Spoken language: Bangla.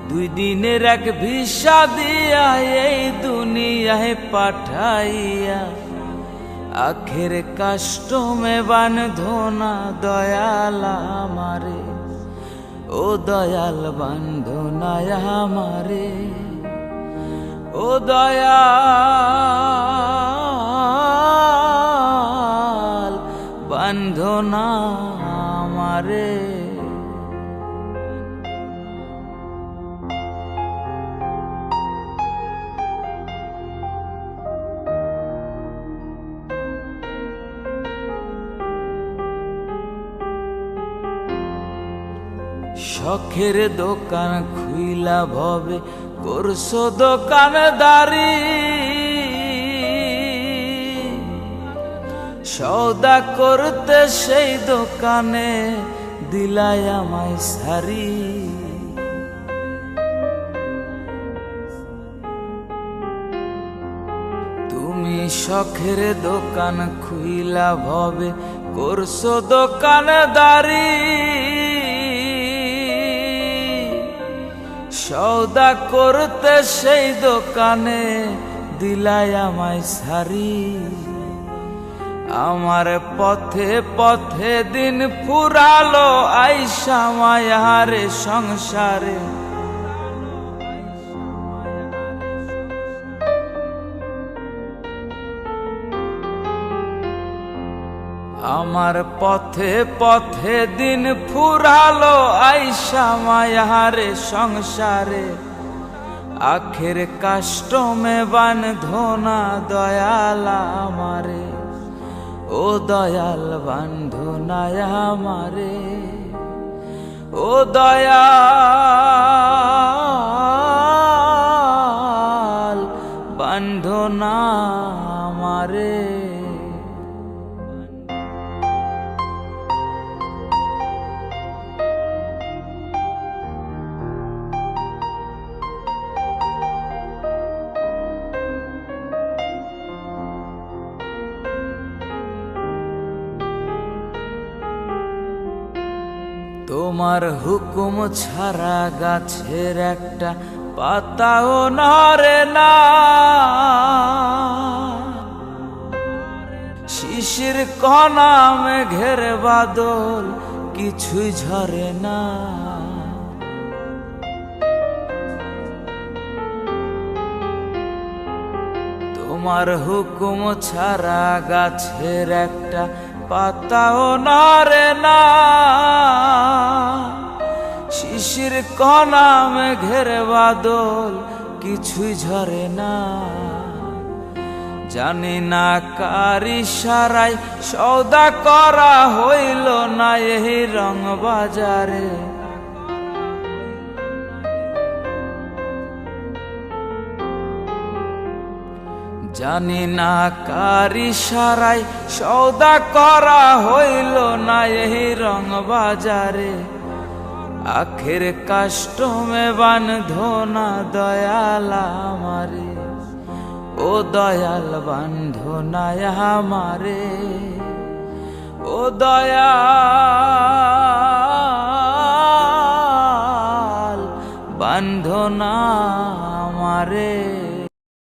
দুই দিনের এক ভিসা দিয়া এই দুনিয়ায় পাঠাইয়া আখের কাস্টমে বান্ধো না দয়াল আমারে, ও দয়াল বান্ধো না আমারে, ও দয়াল বান্ধো না আমারে। শখের দোকান খুইলা ভবে করছো দোকানদারি, সওদা করতে সেই দোকানে দিলাই আমায় সারি। তুমি শখের দোকান খুইলা ভবে করছো দোকানদারি, সওদা করতে সেই দোকানে দিলাই আমায় সারি। আমার পথে পথে দিন ফুরালো আইসা মায়ারে সংসারে, আমার পথে পথে দিন ফুরালো আইসা মায়ারে সংসারে, আখের কাস্টমে বান্ধো না দয়াল আমারে, ও দয়াল বান্ধো না আমারে, ও দয়াল বান্ধো না আমারে। তোমার হুকুম ছাড়া গাছের একটা পাতাও নড়ে না, শিশির কণা মেঘের বাদল কিছুই ঝরে না। তোমার হুকুম ছাড়া গাছের একটা পাতাও নড়ে না, শিশির কণা মেঘের বাদল কিছুই ঝরে না। জানি না কার ইশারায় সওদা করা হইল না এই রং বাজারে, জানি না কার ইশারায় সওদা করা হইল না এই রং বাজারে, আখের কাস্টমে বান্ধো না দয়াল আমারে, ও দয়াল বান্ধো না আমারে, ও দয়াল বান্ধো না আমারে।